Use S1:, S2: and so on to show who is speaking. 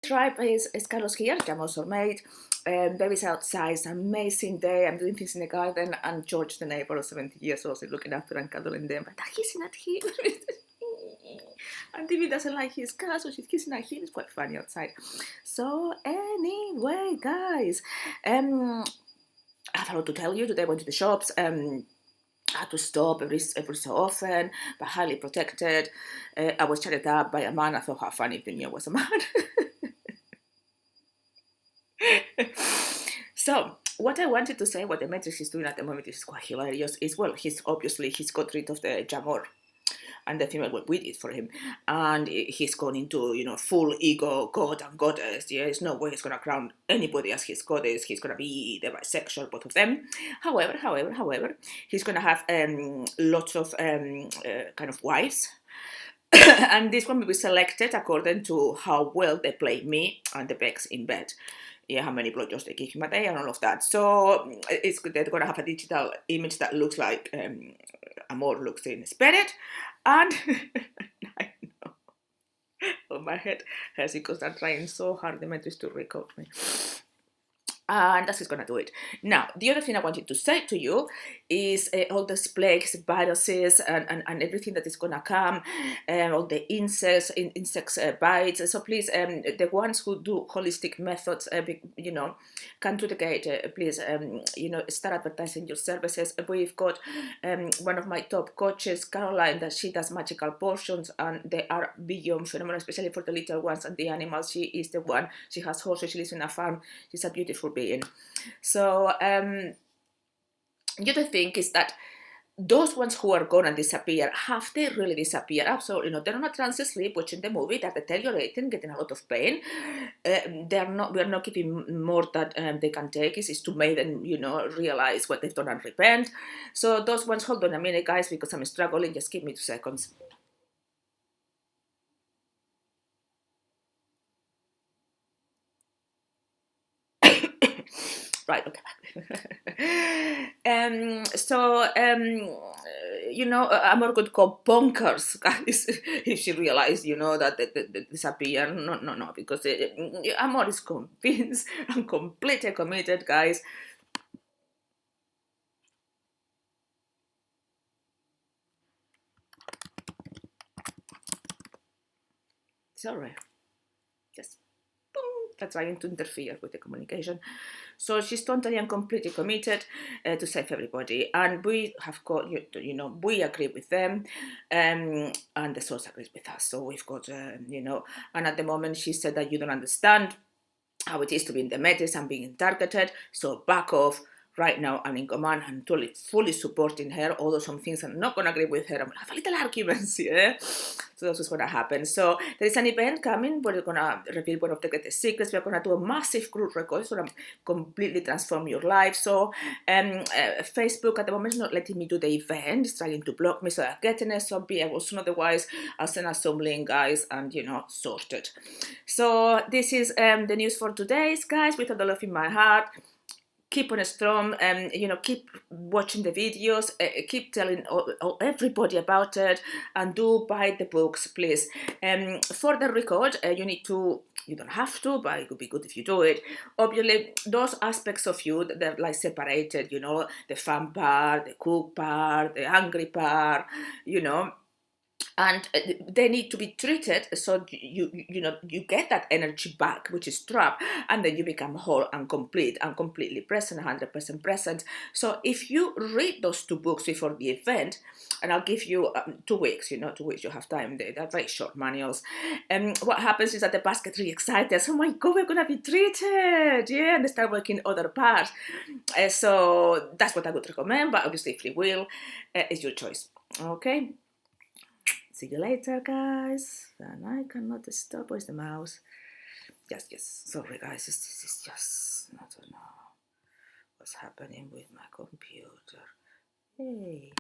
S1: tribe is Carlos here, Jamo's soulmate. Baby's outside, it's an amazing day. I'm doing things in the garden, and George, the neighbor of 70 years old, is looking after and cuddling them. But he's not here. And Timmy doesn't like his cat, so she's kissing at him. It's quite funny outside. So anyway, guys, I have a lot to tell you. Today I went to the shops. I had to stop every so often, but highly protected. I was chatted up by a man. I thought how funny if they knew I was a man. So what I wanted to say, what the Matrix is doing at the moment is quite hilarious. Is well, he's got rid of the Amor and the female what we did for him, and he's gone into full ego god and goddess. Yeah, there's no way he's gonna crown anybody as his goddess. He's gonna be the bisexual, both of them. However, he's gonna have lots of kind of wives. And this one will be selected according to how well they play me and the Bex in bed. Yeah, how many blowjobs they give him a day and all of that. So they're going to have a digital image that looks like Amor looks in spirit. And I know, oh, my head hurts because I'm trying so hard, the Matrix, to record me. And that's just going to do it. Now, the other thing I wanted to say to you is all these plagues, viruses, and everything that is going to come, all the insects bites. So please, the ones who do holistic methods, come to the gate. Please, start advertising your services. We've got one of my top coaches, Caroline, that she does magical potions, and they are beyond phenomenal, especially for the little ones and the animals. She is the one. She has horses. She lives in a farm. She's a beautiful being. So the other thing is that those ones who are gonna disappear, have they really disappeared? Absolutely not. They're on a trance sleep, watching the movie, they're deteriorating, getting a lot of pain. We're not giving more that they can take. Is to make them, realize what they've done and repent. So those ones, hold on a minute, guys, because I'm struggling. Just give me 2 seconds. Right, okay. Amor could go bonkers, guys, if she realized, that they disappear. No, because Amor is convinced and completely committed, guys. Sorry, just boom, that's trying to interfere with the communication. So she's totally and completely committed to save everybody, and we have got, we agree with them, and the source agrees with us. So we've got, and at the moment she said that you don't understand how it is to be in the Matrix and being targeted, so back off. Right now, I'm in command and totally, fully supporting her, although some things I'm not going to agree with her. I'm going to have a little arguments, yeah? So that's what's going to happen. So there is an event coming where we're going to reveal one of the greatest secrets. We're going to do a massive group record, so completely transform your life. So Facebook at the moment is not letting me do the event. It's trying to block me, so I'm getting it. So be able soon, otherwise I'll send us some link, guys, and, sorted. So this is the news for today, guys, with all the love in my heart. Keep on strong, keep watching the videos, keep telling everybody about it, and do buy the books, please. For the record, you don't have to, but it would be good if you do it. Obviously, those aspects of you, they're like separated, the fun part, the cook part, the angry part, and they need to be treated so you get that energy back, which is trapped, and then you become whole and complete and completely present, 100% present. So if you read those 2 books before the event, and I'll give you 2 weeks, 2 weeks, you have time. They're very short manuals. What happens is that the past get really excited. Oh my God, we're gonna be treated, yeah, and they start working other parts. So that's what I would recommend, but obviously free will is your choice. Okay. See you later, guys. And I cannot stop. Where's the mouse? Yes. Sorry, guys. This is just, I don't know what's happening with my computer. Hey.